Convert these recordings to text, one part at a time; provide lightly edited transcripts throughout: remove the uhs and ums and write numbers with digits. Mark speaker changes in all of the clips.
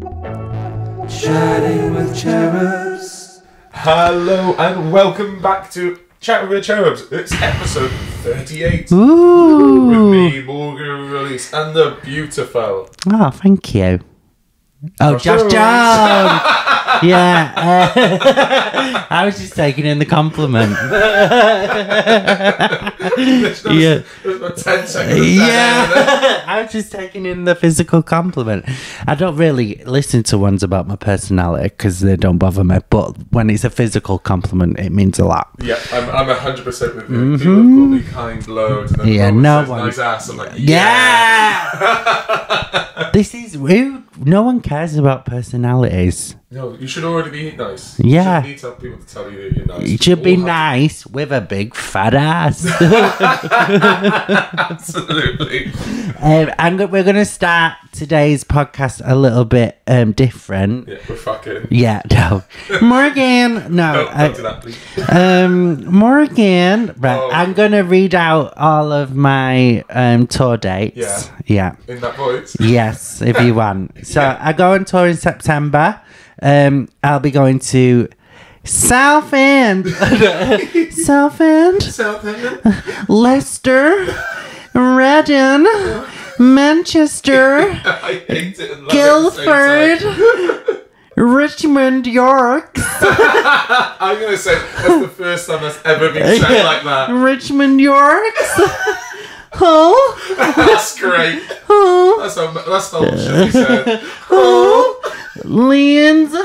Speaker 1: Chatting with Cherubs.
Speaker 2: Hello and welcome back to Chatting with Cherubs. It's episode 38.
Speaker 3: Ooh.
Speaker 2: With me, Morgan, Rees, and the beautiful.
Speaker 3: Oh, thank you. Oh, Josh
Speaker 2: Jones.
Speaker 3: Jones. Yeah. I was just taking in the compliment. Yeah.
Speaker 2: There's about 10 seconds.
Speaker 3: Yeah. I was just taking in the physical compliment. I don't really listen to ones about my personality because they don't bother me. But when it's a physical compliment, it means a lot.
Speaker 2: Yeah, I'm 100% with you. People have called me kind loads. And then
Speaker 3: Yeah,
Speaker 2: Robert
Speaker 3: no
Speaker 2: says
Speaker 3: one.
Speaker 2: nice ass. I'm like,
Speaker 3: Yeah. This is rude. No one cares about personalities.
Speaker 2: No, you should already be nice.
Speaker 3: Yeah.
Speaker 2: You shouldn't need people to tell you that you're nice.
Speaker 3: You should be
Speaker 2: All have
Speaker 3: nice with a big fat ass.
Speaker 2: Absolutely.
Speaker 3: We're going to start today's podcast a little bit different.
Speaker 2: Yeah, we're fucking.
Speaker 3: Yeah, no. Morgan, no.
Speaker 2: Don't do that, please.
Speaker 3: Morgan, right,
Speaker 2: Oh.
Speaker 3: I'm going to read out all of my tour dates.
Speaker 2: Yeah.
Speaker 3: Yeah.
Speaker 2: In that voice.
Speaker 3: Yes, if you want. So
Speaker 2: Yeah.
Speaker 3: I go on tour in September. I'll be going to Southend,
Speaker 2: Southampton.
Speaker 3: Leicester, Reading, Manchester,
Speaker 2: I hate it. And love
Speaker 3: Guildford,
Speaker 2: it at the same time.
Speaker 3: Richmond, York,
Speaker 2: I'm going to say that's the first time that's ever been said like that.
Speaker 3: Richmond, York. Oh,
Speaker 2: That's great.
Speaker 3: oh,
Speaker 2: That's how it should be said.
Speaker 3: oh. Leeds,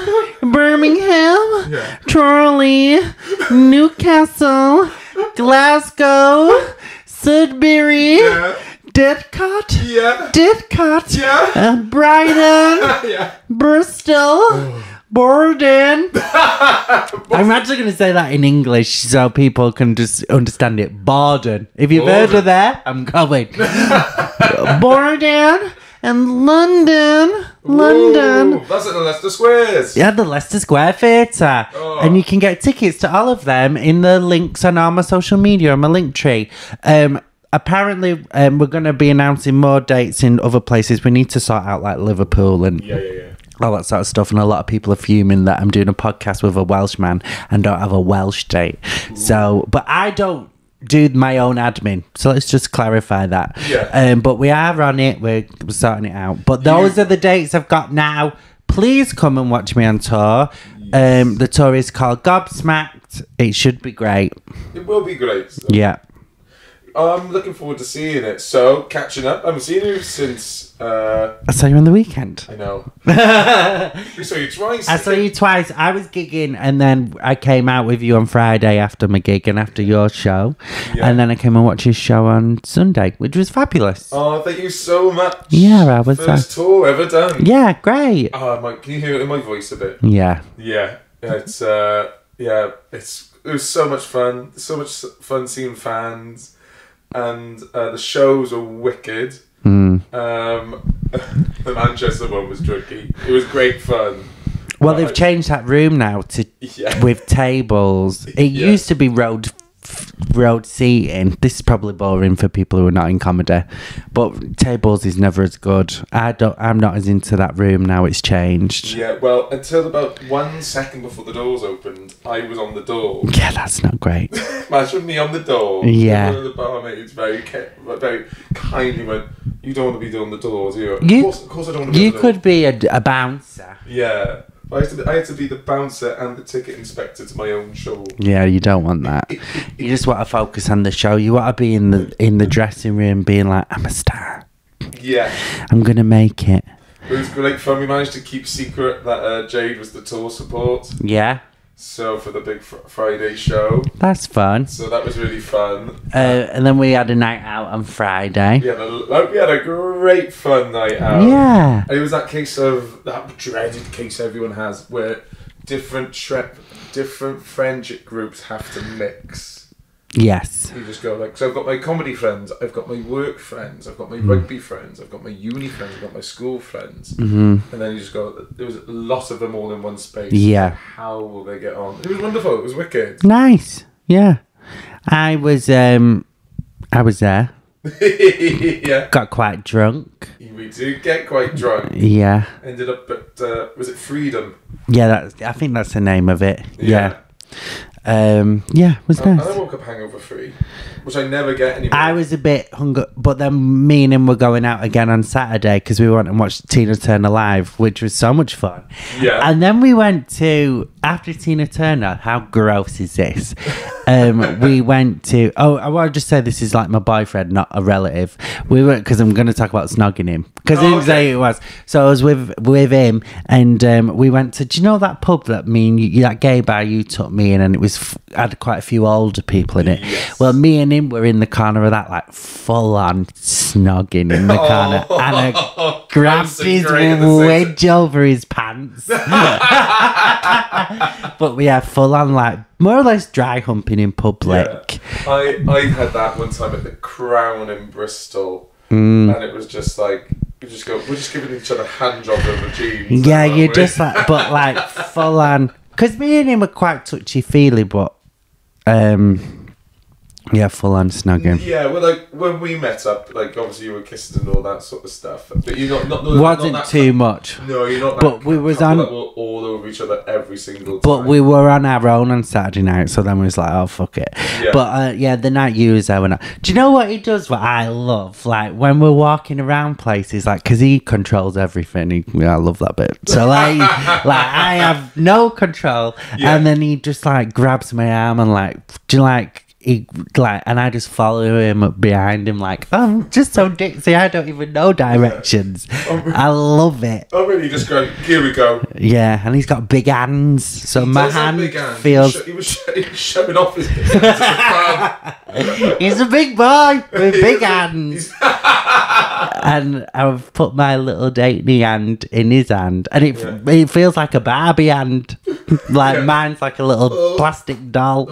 Speaker 3: Birmingham,
Speaker 2: Yeah.
Speaker 3: Chorley, Newcastle, Glasgow, Sudbury,
Speaker 2: Yeah.
Speaker 3: Didcot,
Speaker 2: Yeah.
Speaker 3: Didcot,
Speaker 2: Yeah.
Speaker 3: Brighton,
Speaker 2: Yeah.
Speaker 3: Bristol, Borden. I'm actually going to say that in English so people can just understand it. Borden. If you've heard
Speaker 2: Borden.
Speaker 3: of that, I'm going. Borden and London. London.
Speaker 2: Ooh, that's at the Leicester Squares.
Speaker 3: Yeah, the Leicester Square Theatre.
Speaker 2: Oh.
Speaker 3: And you can get tickets to all of them in the links on all my social media on my link tree. Apparently, we're going to be announcing more dates in other places. We need to sort out like Liverpool and
Speaker 2: Yeah.
Speaker 3: all that sort of stuff. And a lot of people are fuming that I'm doing a podcast with a Welshman and don't have a Welsh date. So, but I don't do my own admin. So let's just clarify that.
Speaker 2: Yeah.
Speaker 3: But we are on it. We're sorting it out. But those are the dates I've got now. Please come and watch me on tour. The tour is called Gobsmacked. It should be great.
Speaker 2: It will be great. So.
Speaker 3: Yeah.
Speaker 2: I'm looking forward to seeing it. So, catching up. I haven't seen you since...
Speaker 3: I saw you on the weekend.
Speaker 2: I know. We saw you twice.
Speaker 3: I saw you twice. I was gigging and then I came out with you on Friday after my gig and after your show.
Speaker 2: Yeah.
Speaker 3: And then I came and watched your show on Sunday, which was fabulous.
Speaker 2: Oh, thank you so much.
Speaker 3: Yeah, I was
Speaker 2: First tour ever done.
Speaker 3: Yeah, great.
Speaker 2: Oh, can you hear it in my voice a bit?
Speaker 3: Yeah.
Speaker 2: Yeah. It was so much fun. So much fun seeing fans. And the shows were wicked. The Manchester one was tricky. It was great fun.
Speaker 3: Well, they've changed that room now to with tables. It used to be road seating. This is probably boring for people who are not in comedy, but tables is never as good. I'm not as into that room now. It's changed.
Speaker 2: Yeah, well, until about 1 second before the doors opened, I was on the door.
Speaker 3: Yeah, that's not great.
Speaker 2: Imagine me on the door.
Speaker 3: Yeah.
Speaker 2: One of the barmaids very kindly went, "You don't want to be doing the doors, do you?" Of course I don't want to be
Speaker 3: You
Speaker 2: on the
Speaker 3: could be a bouncer.
Speaker 2: Yeah. I had to be the bouncer and the ticket inspector to my own show.
Speaker 3: Yeah, you don't want that. You just want to focus on the show. You want to be in the dressing room being like, I'm a star.
Speaker 2: Yeah.
Speaker 3: I'm going to make it.
Speaker 2: It was great fun. We managed to keep secret that Jade was the tour support.
Speaker 3: Yeah.
Speaker 2: So for the big Friday show.
Speaker 3: That's fun.
Speaker 2: So that was really fun.
Speaker 3: And then we had a night out on Friday.
Speaker 2: We had a great fun night out.
Speaker 3: Yeah.
Speaker 2: And it was that dreaded case everyone has where different friendship groups have to mix.
Speaker 3: Yes.
Speaker 2: You just go like, so I've got my comedy friends, I've got my work friends, I've got my rugby friends, I've got my uni friends, I've got my school friends. And then you just go, there was a lot of them all in one space.
Speaker 3: Yeah.
Speaker 2: How will they get on? It was wonderful. It was wicked.
Speaker 3: Nice. Yeah. I was there.
Speaker 2: Yeah.
Speaker 3: Got quite drunk.
Speaker 2: We did get quite drunk.
Speaker 3: Yeah.
Speaker 2: Ended up at, was it Freedom?
Speaker 3: Yeah, I think that's the name of it. Yeah.
Speaker 2: Yeah.
Speaker 3: It was
Speaker 2: And
Speaker 3: nice.
Speaker 2: I woke up hangover free, which I never get anymore.
Speaker 3: I was a bit hungry, but then me and him were going out again on Saturday because we went and watched Tina Turner live, which was so much fun.
Speaker 2: Yeah.
Speaker 3: And then we went to, after Tina Turner, how gross is this? We went to, I want to just say this is like my boyfriend, not a relative. We went, because I'm going to talk about snogging him, because he didn't say who it was. So I was with him, and we went to, do you know that pub that that gay bar you took me in, and it was had quite a few older people in it.
Speaker 2: Yes.
Speaker 3: Well, me and him were in the corner of that, like full on snogging in the corner, and I grabbed his wedge over his pants. But we had full on, like, more or less dry humping in public.
Speaker 2: Yeah. I had that one time at the Crown in Bristol, and it was just like, we're just giving each other hand jobs over jeans.
Speaker 3: Yeah, you're just like, but like full on, because me and him were quite touchy feely, but yeah, full on snogging.
Speaker 2: Yeah, well, like when we met up, like obviously you were kissing and all that sort of stuff, but you're not
Speaker 3: Wasn't
Speaker 2: that
Speaker 3: too much.
Speaker 2: No, you're not.
Speaker 3: But we was
Speaker 2: couple
Speaker 3: on.
Speaker 2: that were all over each other every single time.
Speaker 3: But we were on our own on Saturday night, so then we was like, oh, fuck it.
Speaker 2: Yeah.
Speaker 3: But yeah, the night you was there, we're not. Do you know what he does? What I love, like when we're walking around places, like because he controls everything. I love that bit. So like I have no control, and then he just like grabs my arm and like, do you like? And I just follow him behind him like, oh, I'm just so ditzy, I don't even know directions. I love it.
Speaker 2: Oh really? Just go, here we go.
Speaker 3: Yeah, and he's got big hands, so my hand feels.
Speaker 2: He was showing off his big hands at the pub.
Speaker 3: He's a big boy with big hands. And I've put my little dainty hand in his hand, and it feels like a Barbie hand. Like mine's like a little plastic doll.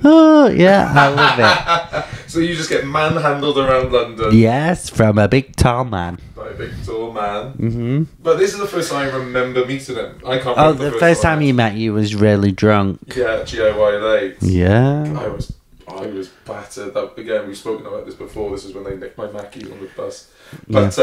Speaker 3: Oh yeah, I love
Speaker 2: it. So you just get manhandled around London.
Speaker 3: Yes, from a big tall man.
Speaker 2: By a big tall man. Mm-hmm. But this is the first time I remember meeting him. I can't.
Speaker 3: Oh,
Speaker 2: remember
Speaker 3: the first time you met you was really drunk.
Speaker 2: Yeah, GIY late.
Speaker 3: Yeah.
Speaker 2: I was battered. Again, we've spoken about this before. This is when they nicked my Mackie on the bus. But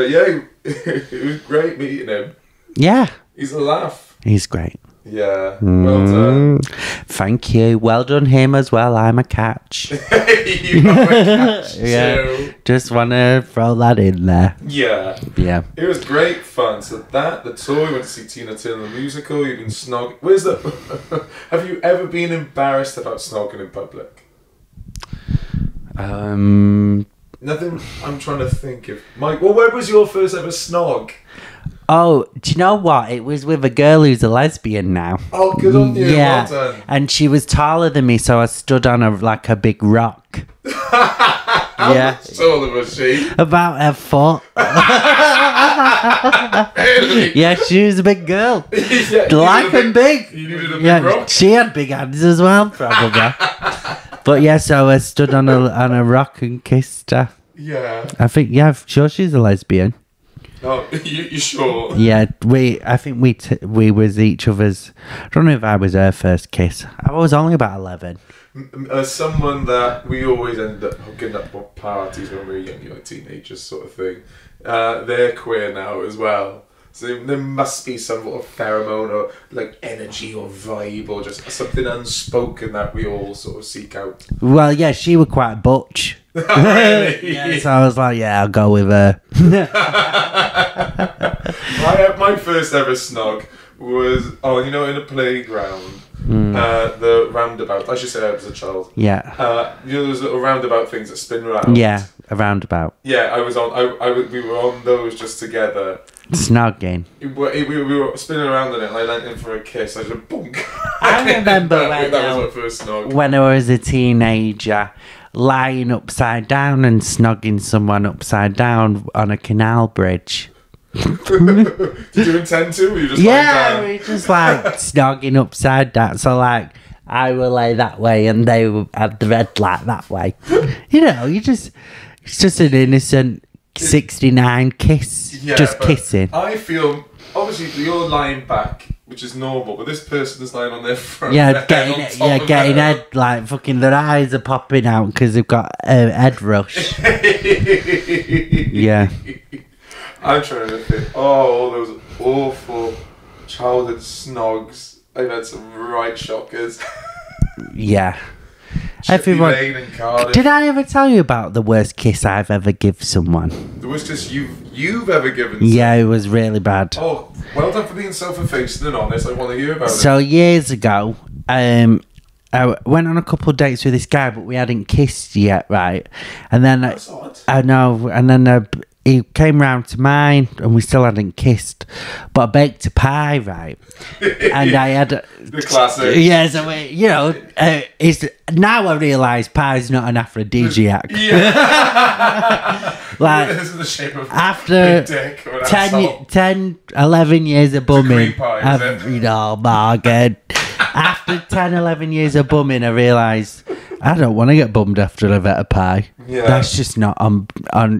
Speaker 2: yeah, it was great meeting him.
Speaker 3: Yeah.
Speaker 2: He's a laugh.
Speaker 3: He's great.
Speaker 2: Yeah. Well done.
Speaker 3: Thank you. Well done him as well. I'm a catch.
Speaker 2: You have a catch too.
Speaker 3: Just want to throw that in there.
Speaker 2: Yeah.
Speaker 3: Yeah.
Speaker 2: It was great fun. So the tour, we went to see Tina Turner the musical. You've been snogging. Where's the... Have you ever been embarrassed about snogging in public? Nothing. I'm trying to think of... Mike, well, where was your first ever snog?
Speaker 3: Oh, do you know what? It was with a girl who's a lesbian now.
Speaker 2: Oh, good on you.
Speaker 3: Yeah.
Speaker 2: Well done.
Speaker 3: And she was taller than me, so I stood on a big rock.
Speaker 2: How much taller was she?
Speaker 3: About a foot.
Speaker 2: Really?
Speaker 3: Yeah, she was a big girl.
Speaker 2: Yeah,
Speaker 3: Like and big.
Speaker 2: You needed a big rock?
Speaker 3: She had big hands as well, probably. But yeah, so I stood on a rock and kissed her.
Speaker 2: Yeah.
Speaker 3: I think, yeah, I'm sure she's a lesbian.
Speaker 2: Oh, you sure?
Speaker 3: Yeah, I think we was each other's. I don't know if I was her first kiss. I was only about 11.
Speaker 2: Someone that we always end up hooking up at parties when we were young, like teenagers, sort of thing. They're queer now as well. So there must be some sort of pheromone or like energy or vibe or just something unspoken that we all sort of seek out.
Speaker 3: Well, yeah, she was quite butch.
Speaker 2: Really?
Speaker 3: Yeah, so I was like, yeah, I'll go with her.
Speaker 2: My first ever snog was, in a playground, the roundabout. I should say I was a child.
Speaker 3: Yeah.
Speaker 2: Those little roundabout things that spin around.
Speaker 3: Yeah, a roundabout.
Speaker 2: Yeah, I was on. We were on those just together.
Speaker 3: Snogging.
Speaker 2: We were spinning around in it, and I leant in for a kiss. I just bonk.
Speaker 3: I remember
Speaker 2: that was my first snog.
Speaker 3: when I was a teenager, lying upside down and snogging someone upside down on a canal bridge.
Speaker 2: Did you intend to? Or were you just lying down?
Speaker 3: We just like snogging upside down. So like I will lay that way and they will have the red light that way. It's just an innocent 69 kiss.
Speaker 2: Yeah,
Speaker 3: just kissing.
Speaker 2: I feel, obviously, you're lying back which is normal, but this person is lying on their front.
Speaker 3: Getting head, like, fucking their eyes are popping out because they've got head rush. Yeah.
Speaker 2: I'm trying to think. All those awful childhood snogs. I've had some right shockers.
Speaker 3: Yeah.
Speaker 2: Everyone. Lane and Cardiff.
Speaker 3: Did I ever tell you about the worst kiss I've ever given someone?
Speaker 2: The worst kiss you've ever given someone?
Speaker 3: Yeah, it was really bad.
Speaker 2: Oh, well done for being self-effacing and honest. I want to hear about it.
Speaker 3: So years ago, I went on a couple of dates with this guy, but we hadn't kissed yet, right? And then
Speaker 2: That's odd.
Speaker 3: I know, and then he came round to mine, and we still hadn't kissed. But I baked a pie, right? And I had
Speaker 2: the classic.
Speaker 3: Yeah, so it's now I realise pie's not an aphrodisiac.
Speaker 2: Yeah.
Speaker 3: Like,
Speaker 2: this is the shape of
Speaker 3: after
Speaker 2: big dick or
Speaker 3: 10, 11 years of bumming,
Speaker 2: Margaret.
Speaker 3: After 10, 11 years of bumming, I realised I don't want to get bummed after I've had a pie.
Speaker 2: Yeah.
Speaker 3: That's just not on.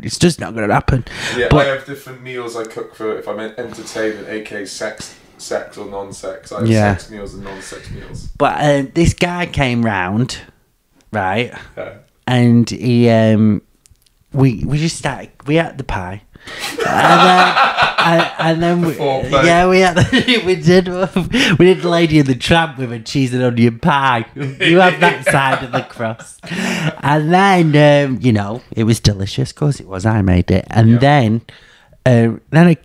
Speaker 3: It's just not going to happen.
Speaker 2: Yeah,
Speaker 3: but
Speaker 2: I have different meals I cook for if I'm entertaining, aka sex or non-sex. I have sex meals and non-sex meals.
Speaker 3: But this guy came round, right?
Speaker 2: Yeah.
Speaker 3: And he, we just started. We ate the pie. and then we did Lady and the Tramp with a cheese and onion pie. You have that side of the crust, and then it was delicious. Of course it was. I made it, and then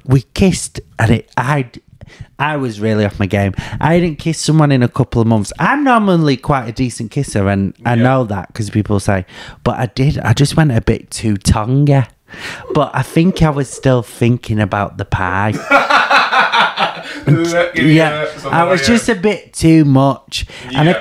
Speaker 3: we kissed, and I was really off my game. I hadn't kissed someone in a couple of months. I'm normally quite a decent kisser, and I know that because people say, but I did. I just went a bit too tongy. But I think I was still thinking about the pie. I was just a bit too much. And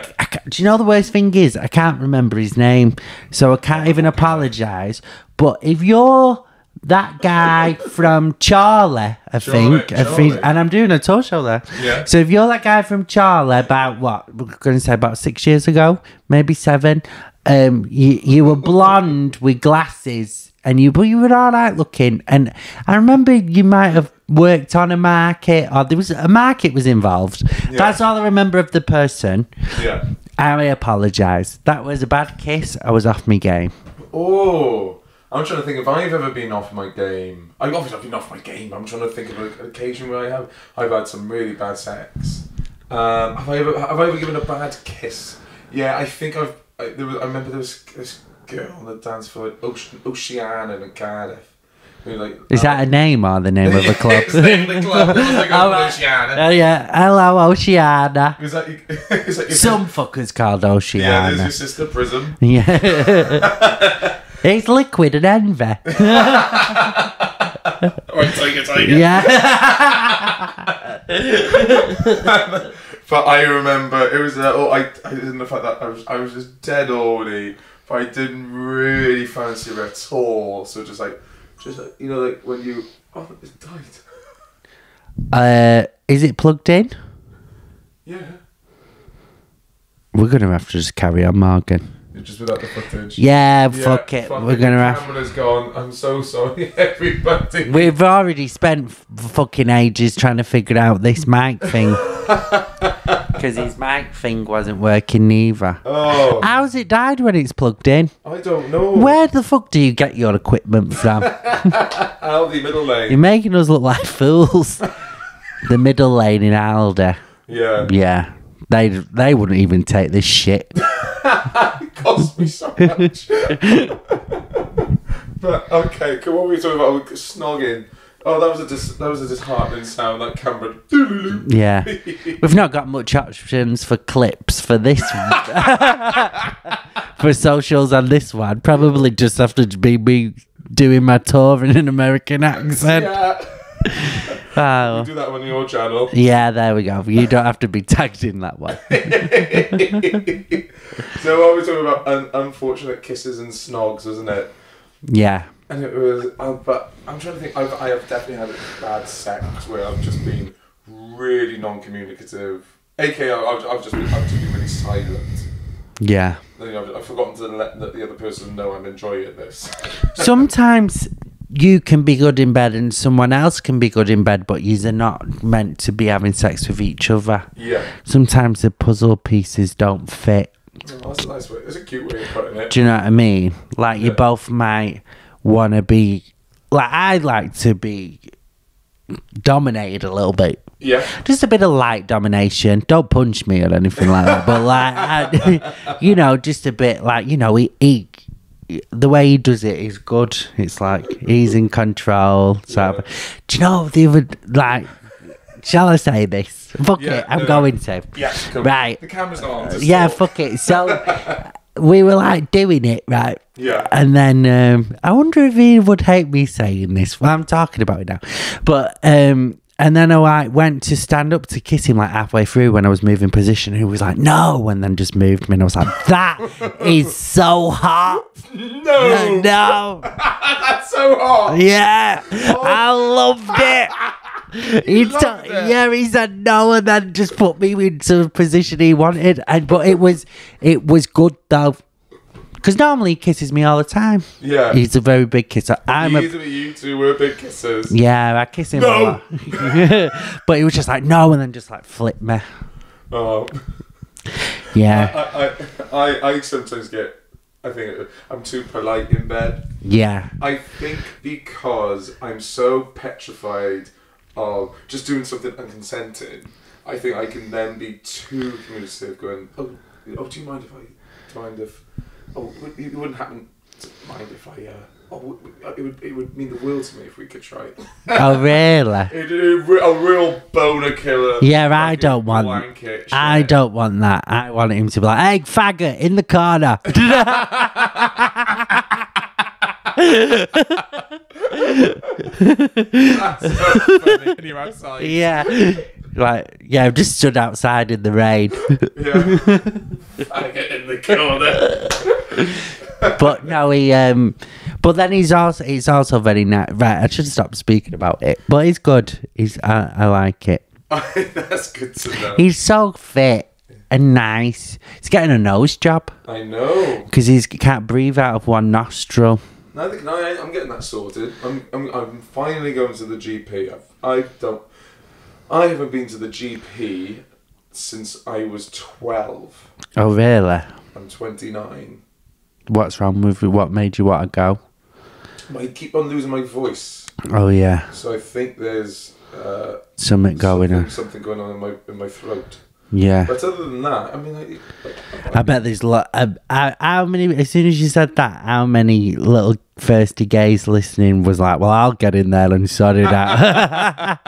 Speaker 3: do you know the worst thing is? I can't remember his name, so I can't even apologise. But if you're that guy from Charlie, I think, and I'm doing a talk show there.
Speaker 2: Yeah.
Speaker 3: So if you're that guy from Charlie, about what we're going to say, about 6 years ago, maybe 7, you were blonde with glasses. And you were all right looking, and I remember you might have worked on a market, or there was a market was involved. Yeah. That's all I remember of the person.
Speaker 2: Yeah,
Speaker 3: I apologise. That was a bad kiss. I was off my game.
Speaker 2: Oh, I'm trying to think if I've ever been off my game. I've been off my game. I'm trying to think of an occasion where I've had some really bad sex. Have I ever given a bad kiss? Yeah, I think I remember there was this girl on the dance floor, Oceana in Cardiff.
Speaker 3: Is that a name or the name of a club?
Speaker 2: It's the name of the club. It was like Oceana.
Speaker 3: Oh yeah, hello Oceana.
Speaker 2: Is that
Speaker 3: some fuckers called Oceana.
Speaker 2: Yeah, there's your sister Prism.
Speaker 3: Yeah. It's liquid and envy.
Speaker 2: Right, tiger.
Speaker 3: Yeah.
Speaker 2: But I remember it was I didn't the fact that I was just dead horny. I didn't really fancy her at all, so just like like when you it's tight.
Speaker 3: Is it plugged in?
Speaker 2: Yeah.
Speaker 3: We're gonna have to just carry on, Morgan.
Speaker 2: Just without the footage.
Speaker 3: Yeah, fuck it. We're gonna have.
Speaker 2: The camera's gone. I'm so sorry, everybody.
Speaker 3: We've already spent fucking ages trying to figure out this mic thing. Because his mic thing wasn't working neither.
Speaker 2: Oh.
Speaker 3: How's it died when it's plugged in?
Speaker 2: I don't know.
Speaker 3: Where the fuck do you get your equipment from?
Speaker 2: Aldi middle lane.
Speaker 3: You're making us look like fools. The middle lane in Aldi.
Speaker 2: Yeah.
Speaker 3: Yeah. They wouldn't even take this shit.
Speaker 2: It cost me so much. But okay, what were we talking about? Snogging. Oh, that was a disheartening sound. That camera.
Speaker 3: Yeah, we've not got much options for clips for this one. For socials on this one. Probably just have to be me doing my tour in an American accent.
Speaker 2: Yeah.
Speaker 3: Oh.
Speaker 2: You do that on your channel.
Speaker 3: Yeah, there we go. You don't have to be tagged in that one.
Speaker 2: So what we're talking about unfortunate kisses and snogs, wasn't it?
Speaker 3: Yeah.
Speaker 2: And it was, but I'm trying to think. I have definitely had bad sex where I've just been really non-communicative. AKA, I've just been really silent.
Speaker 3: Yeah.
Speaker 2: I've forgotten to let the other person know I'm enjoying this.
Speaker 3: Sometimes you can be good in bed and someone else can be good in bed, but you're not meant to be having sex with each other.
Speaker 2: Yeah.
Speaker 3: Sometimes the puzzle pieces don't fit.
Speaker 2: Oh, that's a nice way. It's a cute way of putting it.
Speaker 3: Do you know what I mean? Like, you both might want to be... Like, I like to be dominated a little bit.
Speaker 2: Yeah.
Speaker 3: Just a bit of light domination. Don't punch me or anything like that. But, like, you know, just a bit, like, you know, he the way he does it is good. It's like he's in control. So, do you know, the other, like... Shall I say this? Fuck it, I'm going to.
Speaker 2: Yeah, cool.
Speaker 3: Right.
Speaker 2: The camera's not on.
Speaker 3: Yeah, fuck it. So, we were like doing it, right?
Speaker 2: Yeah.
Speaker 3: And then, I wonder if he would hate me saying this. Well, I'm talking about it now. But, and then I like, went to stand up to kiss him like halfway through when I was moving position. And he was like, no. And then just moved me. And I was like, that is so hot.
Speaker 2: No.
Speaker 3: No.
Speaker 2: That's so hot.
Speaker 3: Yeah. I loved it. He said no, and then just put me into the position he wanted. But it was good though, because normally he kisses me all the time.
Speaker 2: Yeah,
Speaker 3: he's a very big kisser.
Speaker 2: You two were big kissers.
Speaker 3: Yeah, I kiss him a lot. But he was just like no, and then just like flip me.
Speaker 2: Oh,
Speaker 3: yeah.
Speaker 2: I sometimes get. I think I'm too polite in bed.
Speaker 3: Yeah.
Speaker 2: I think because I'm so petrified of just doing something unconsented, I think I can then be too communicative, going, oh, do you mind if it wouldn't happen to mind if I, it would mean the world to me if we could try it.
Speaker 3: Oh, really?
Speaker 2: A real boner killer.
Speaker 3: Yeah, I don't want that. I want him to be like, hey, faggot, in the corner.
Speaker 2: That's so funny. And you're outside.
Speaker 3: Yeah. Like, yeah, I've just stood outside in the rain.
Speaker 2: Yeah. I get in the corner.
Speaker 3: But no, but then he's also very nice. Right, I should stop speaking about it. But he's good. I like it.
Speaker 2: That's good to know.
Speaker 3: He's so fit and nice. He's getting a nose job.
Speaker 2: I know.
Speaker 3: Because he can't breathe out of one nostril.
Speaker 2: No, I'm getting that sorted. I'm finally going to the GP. I haven't been to the GP since I was 12.
Speaker 3: Oh, really?
Speaker 2: I'm 29.
Speaker 3: What's wrong with you? What made you want to go?
Speaker 2: I keep on losing my voice.
Speaker 3: Oh, yeah.
Speaker 2: So I think there's
Speaker 3: something going on
Speaker 2: in my throat.
Speaker 3: Yeah.
Speaker 2: But other than that, I mean,
Speaker 3: I bet there's how many? As soon as you said that, how many little thirsty gays listening was like, "Well, I'll get in there and sort it out."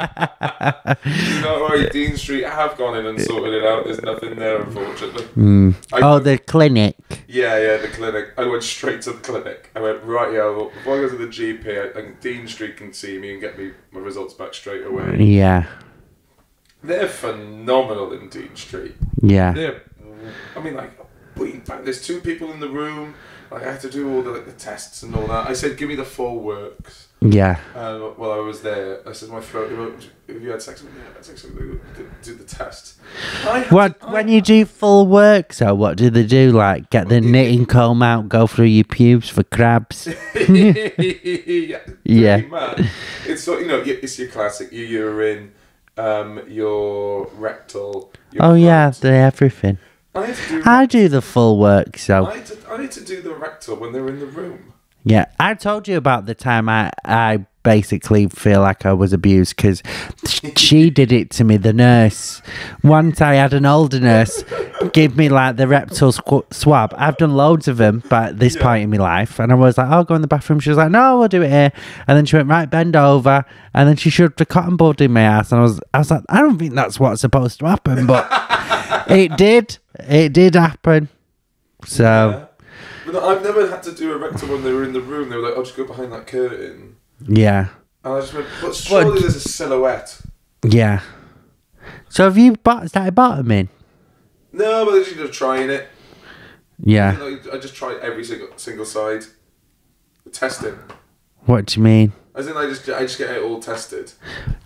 Speaker 2: You know, right, Dean Street. I have gone in and sorted it out. There's nothing there, unfortunately.
Speaker 3: The clinic.
Speaker 2: Yeah, the clinic. I went straight to the clinic. I went right. Yeah, well, before I go to the GP, I think Dean Street can see me and get me my results back straight away.
Speaker 3: Yeah.
Speaker 2: They're phenomenal in Dean Street.
Speaker 3: Yeah.
Speaker 2: There's two people in the room. Like, I had to do all the tests and all that. I said, give me the full works.
Speaker 3: Yeah.
Speaker 2: While I was there, I said, my throat, if you had sex with me, I had sex with me, do the test.
Speaker 3: When you do full work, so what do they do? Like, get the knitting comb out, go through your pubes for crabs?
Speaker 2: Yeah. Mad. It's so, it's your classic, your urine, your rectal, your
Speaker 3: yeah, everything. I do the full work, so
Speaker 2: I need to do the rectal when they're in the room.
Speaker 3: Yeah, I told you about the time I basically feel like I was abused because she did it to me, the nurse. Once I had an older nurse give me like the rectal swab. I've done loads of them at this point in my life, and I was like, "I'll go in the bathroom." She was like, "No, we'll do it here." And then she went, "Right, bend over," and then she shoved a cotton bud in my ass, and I was like, "I don't think that's what's supposed to happen," but it did. It did happen. So.
Speaker 2: Yeah. But I've never had to do a rectal when they were in the room. They were like, "I'll just go behind that curtain."
Speaker 3: Yeah.
Speaker 2: And I just went, but surely there's a silhouette.
Speaker 3: Yeah. So have you started bottoming?
Speaker 2: No, but they're just trying it.
Speaker 3: Yeah.
Speaker 2: I just tried every single side. Testing.
Speaker 3: What do you mean?
Speaker 2: As in, I just get it all tested.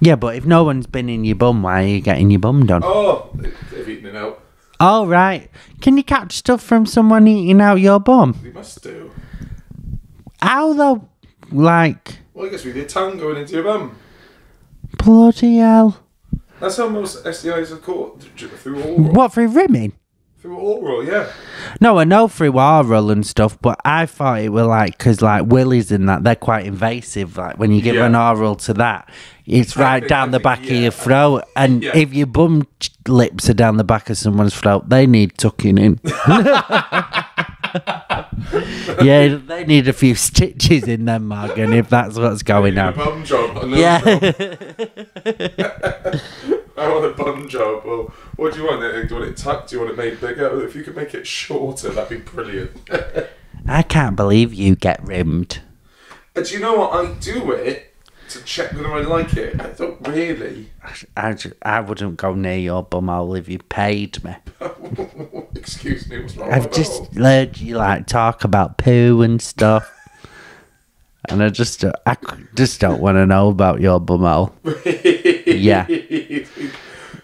Speaker 3: Yeah, but if no one's been in your bum, why are you getting your bum done?
Speaker 2: Oh, they've eaten it out.
Speaker 3: Oh, right. Can you catch stuff from someone eating out your bum?
Speaker 2: They must do.
Speaker 3: How, though? like...
Speaker 2: Well, I guess we did tongue going into your bum.
Speaker 3: Bloody hell.
Speaker 2: That's how most STIs are caught, through oral.
Speaker 3: What, through rimming?
Speaker 2: Through oral, yeah.
Speaker 3: No, I know through oral and stuff, but I thought it were like, because like willies and that, they're quite invasive. Like when you give an oral to that, it's right down the back of your throat. And if your bum lips are down the back of someone's throat, they need tucking in. Yeah, they need a few stitches in them, Morgan, if that's what's going on.
Speaker 2: A bum job.
Speaker 3: Yeah.
Speaker 2: I want a bum job. Or what do you want? Do you want it tucked? Do you want it made bigger? If you could make it shorter, that'd be brilliant.
Speaker 3: I can't believe you get rimmed.
Speaker 2: Do you know what? I do it to check whether I like it. I don't really.
Speaker 3: I wouldn't go near your bumhole if you paid me.
Speaker 2: Excuse me, what's wrong?
Speaker 3: I've just heard you like talk about poo and stuff, and I just don't want to know about your bumhole. Yeah.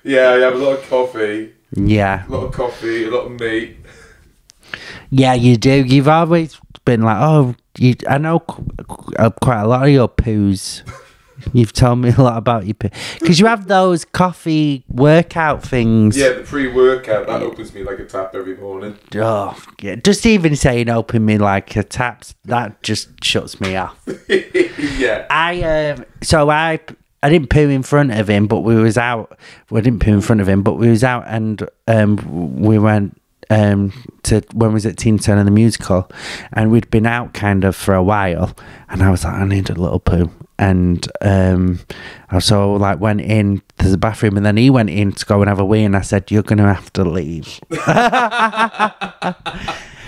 Speaker 2: Yeah, I have a lot of coffee.
Speaker 3: Yeah.
Speaker 2: A lot of coffee, a lot of meat.
Speaker 3: Yeah, you do. You've always been like, oh, I know quite a lot of your poos. You've told me a lot about your poo. Because you have those coffee workout things.
Speaker 2: Yeah, the pre-workout, that opens me like a tap every morning.
Speaker 3: Oh, yeah. Just even saying open me like a tap, that just shuts me off.
Speaker 2: Yeah.
Speaker 3: I didn't poo in front of him, but we was out. We didn't poo in front of him, but we was out and we went to when we was at Teen Turner the musical, and we'd been out kind of for a while, and I was like, I need a little poo, and I so like went in to the bathroom, and then he went in to go and have a wee, and I said, you're gonna have to leave.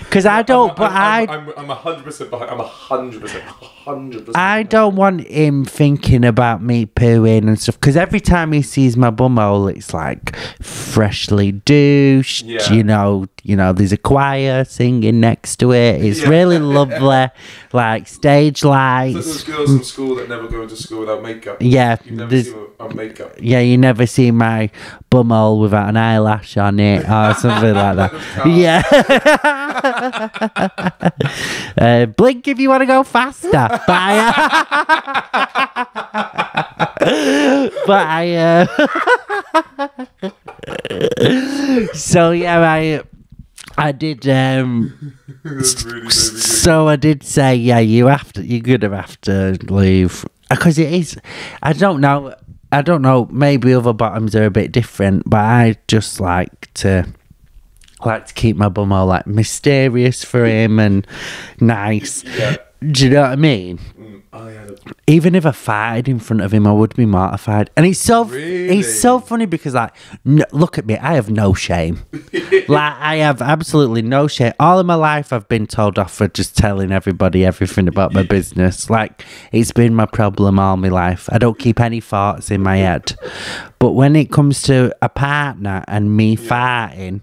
Speaker 3: Because I don't, I'm
Speaker 2: 100% behind. I'm 100%.
Speaker 3: I don't want him thinking about me pooing and stuff. Because every time he sees my bumhole, it's like freshly douched.
Speaker 2: Yeah.
Speaker 3: You know, there's a choir singing next to it. It's really lovely, like stage lights.
Speaker 2: It's like those girls from school that never go into school without makeup.
Speaker 3: Yeah,
Speaker 2: you never see them on makeup.
Speaker 3: Yeah, you never see my bumhole without an eyelash on it or something like that. Yeah. Blink if you want to go faster. So yeah, I did.
Speaker 2: Really
Speaker 3: so I did say, yeah, you're gonna have to leave because it is. I don't know. Maybe other bottoms are a bit different, but I just like to keep my bum all like mysterious for him and nice.
Speaker 2: Yeah.
Speaker 3: Do you know what I mean? Even if I farted in front of him, I would be mortified. And it's so funny because look at me, I have no shame. I have absolutely no shame. All of my life I've been told off for just telling everybody everything about my business. It's been my problem all my life. I don't keep any thoughts in my head. But when it comes to a partner and me farting,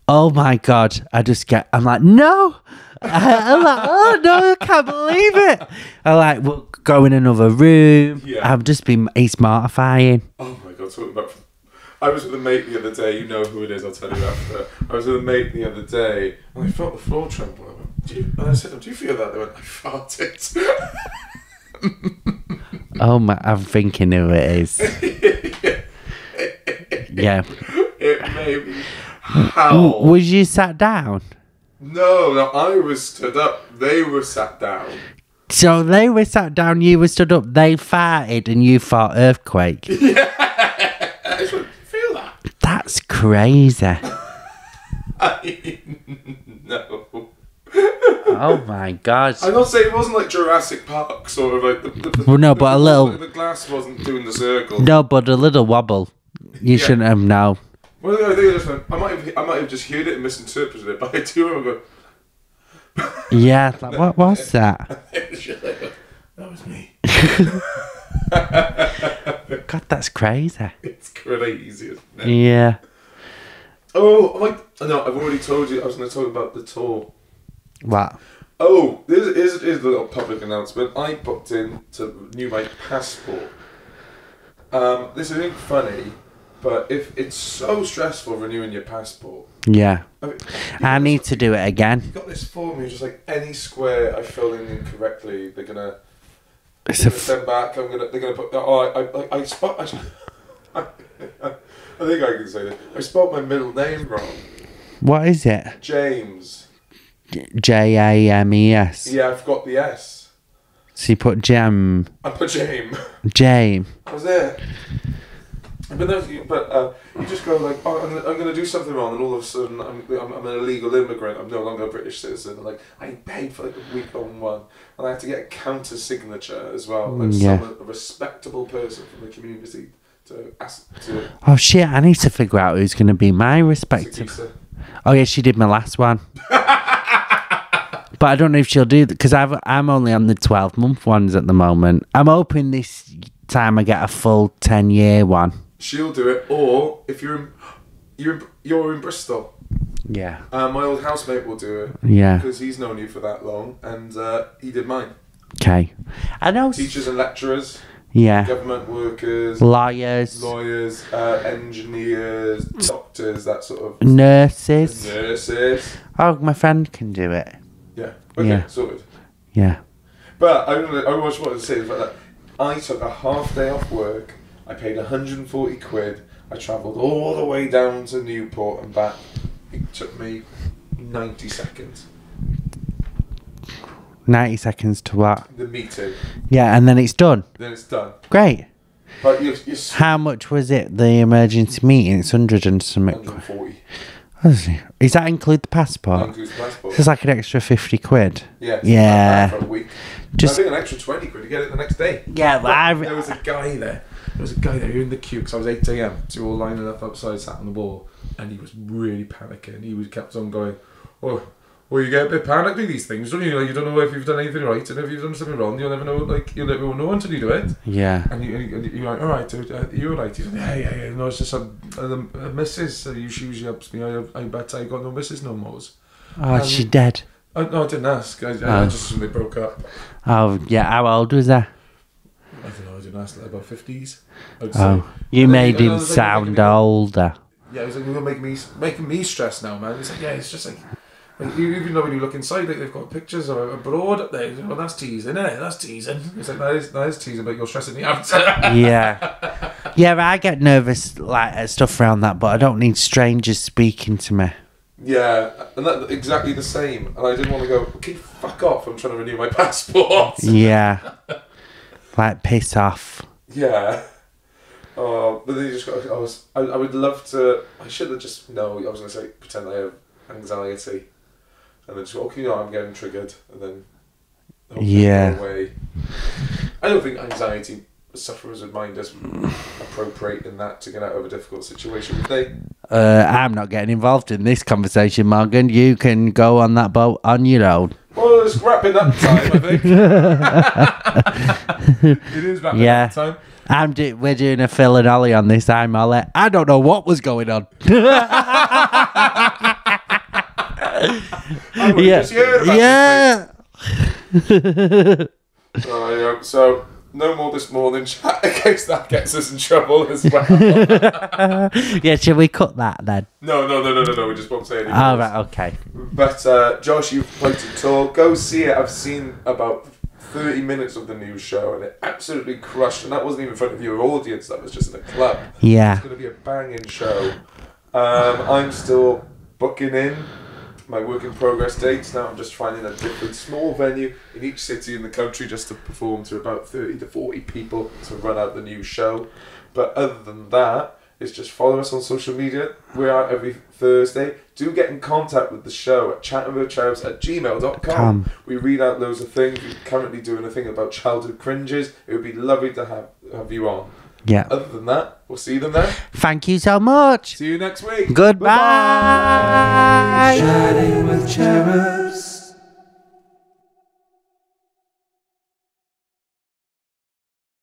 Speaker 3: oh my God, I'm like, no. I'm like, oh no, I can't believe it. We'll go in another room.
Speaker 2: Yeah.
Speaker 3: It's mortifying.
Speaker 2: Oh my God, talking about. I was with a mate the other day, you know who it is, I'll tell you after. I was with a mate the other day, and I felt the floor tremble. I said, do you feel that? They went, I farted.
Speaker 3: Oh my, I'm thinking who it is. Yeah.
Speaker 2: It may be. How?
Speaker 3: Was you sat down?
Speaker 2: No, I was stood up. They were sat down.
Speaker 3: So they were sat down, you were stood up, they farted, and you thought earthquake.
Speaker 2: Yeah. I just went, feel that?
Speaker 3: That's crazy.
Speaker 2: No.
Speaker 3: Oh my God.
Speaker 2: I'm not saying it wasn't like Jurassic Park, sort of like
Speaker 3: Well, no, but a little.
Speaker 2: The glass wasn't doing the circle.
Speaker 3: No, but a little wobble. You shouldn't have known.
Speaker 2: Well, I think I might have just heard it and misinterpreted it, but I do remember.
Speaker 3: Yeah, what was that?
Speaker 2: That was me.
Speaker 3: God, that's crazy.
Speaker 2: It's crazy, isn't it?
Speaker 3: Yeah.
Speaker 2: Oh, no, I've already told you. I was going to talk about the tour.
Speaker 3: What?
Speaker 2: Oh, this is a little public announcement. I booked in to renew my passport. This isn't funny, but if it's so stressful renewing your passport.
Speaker 3: Yeah. I need to do it again.
Speaker 2: You've got this form, you're just like, any square I fill in incorrectly, they're going to
Speaker 3: It's
Speaker 2: I'm gonna send back. They're gonna put. Oh, I spot. I think I can say this. I spelled my middle name wrong.
Speaker 3: What is it?
Speaker 2: James.
Speaker 3: James.
Speaker 2: Yeah, I forgot the S.
Speaker 3: So you put Jam.
Speaker 2: I put James.
Speaker 3: James.
Speaker 2: That was it. But you just go like, oh, I'm going to do something wrong, and all of a sudden I'm an illegal immigrant. I'm no longer a British citizen. Like I paid for like a week-long one, and I had to get a counter signature as well. Like a respectable person from the community to ask to.
Speaker 3: Oh shit! I need to figure out who's going to be my respectable. Oh yeah, she did my last one. But I don't know if she'll do that because I'm only on the 12-month ones at the moment. I'm hoping this time I get a full 10-year one.
Speaker 2: She'll do it, or if you're in Bristol.
Speaker 3: Yeah.
Speaker 2: My old housemate will do it.
Speaker 3: Yeah.
Speaker 2: Because he's known you for that long, and he did mine.
Speaker 3: Okay. I know.
Speaker 2: Teachers and lecturers.
Speaker 3: Yeah.
Speaker 2: Government workers.
Speaker 3: Lawyers.
Speaker 2: Engineers, doctors, that sort of.
Speaker 3: Nurses.
Speaker 2: Oh,
Speaker 3: my friend can do it.
Speaker 2: Yeah. Okay, sorted.
Speaker 3: Yeah.
Speaker 2: But I just wanted to say the fact that I took a half day off work. I paid 140 quid. I travelled all the way down to Newport and back. It took me 90 seconds.
Speaker 3: 90 seconds to what?
Speaker 2: The meeting.
Speaker 3: Yeah, and then it's done.
Speaker 2: Then it's done.
Speaker 3: Great.
Speaker 2: But
Speaker 3: how much was it, the emergency meeting? It's 100 and something.
Speaker 2: 140.
Speaker 3: Does that include the passport?
Speaker 2: That includes the passport.
Speaker 3: So it's like an extra 50 quid.
Speaker 2: Yeah.
Speaker 3: Yeah.
Speaker 2: For a week. I
Speaker 3: Just
Speaker 2: think an extra 20 quid to get it the next day.
Speaker 3: Yeah, but
Speaker 2: there was a guy there. You're in the queue because I was 8 a.m. So we were all lining up outside, sat on the wall, and he was really panicking. He kept on going, "Oh, well, you get a bit panicked with these things, don't you? Like, you don't know if you've done anything right, and if you've done something wrong, you'll never know. Like, you'll never know until you do it."
Speaker 3: Yeah.
Speaker 2: And you're like, "All right, dude, you're all right." He's like, "Yeah. No, it's just a missus. She usually helps me. I bet I got no missus no more."
Speaker 3: Oh, is she dead?
Speaker 2: No, I didn't ask. I just assumed they broke up.
Speaker 3: Oh, yeah. How old was that?
Speaker 2: I don't know. I didn't ask. Like about 50s.
Speaker 3: Oh, you made him sound older.
Speaker 2: Yeah, he's like, "You're making me stressed now, man." He's like, "Yeah, it's just like even though when you look inside, like, they've got pictures of abroad up there. Well, that's teasing, isn't it? That's teasing." It's like that is teasing, but you're stressing me out.
Speaker 3: Yeah. Yeah, I get nervous like at stuff around that, but I don't need strangers speaking to me.
Speaker 2: Yeah, and that's exactly the same. And I didn't want to go, "Okay, fuck off, I'm trying to renew my passport."
Speaker 3: Yeah. Like, piss off.
Speaker 2: Yeah. Oh, but then you just got, I would love to, I should have just, no, I was going to say, pretend I have anxiety. And then just go, "Okay, I'm getting triggered." And then go away. I don't think anxiety sufferers would mind us appropriating that to get out of a difficult situation, would they?
Speaker 3: I'm not getting involved in this conversation, Morgan. You can go on that boat on your own.
Speaker 2: Well, it's wrapping up time, I think. It is wrapping up time.
Speaker 3: We're doing a Phil and Ollie on this. I'm Ollie. I don't know what was going on. Yeah.
Speaker 2: So no more this morning chat in case that gets us in trouble as well.
Speaker 3: Yeah, should we cut that then?
Speaker 2: No. We just won't say anything.
Speaker 3: Oh, right, okay.
Speaker 2: But Josh, you've played to tour. Go see it. I've seen about 30 minutes of the new show, and it absolutely crushed. And that wasn't even in front of your audience. That was just in a club.
Speaker 3: Yeah.
Speaker 2: It's going to be a banging show. I'm still booking in my work in progress dates now. I'm just finding a different small venue in each city in the country just to perform to about 30 to 40 people to run out the new show. But other than that, it's just follow us on social media. We're out every Thursday. Do get in contact with the show at chattingwithcherubs@gmail.com. We read out loads of things. We're currently doing a thing about childhood cringes. It would be lovely to have you on.
Speaker 3: Yeah.
Speaker 2: Other than that, we'll see them there.
Speaker 3: Thank you so much.
Speaker 2: See you next week.
Speaker 3: Goodbye.
Speaker 1: Chatting with Cherubs.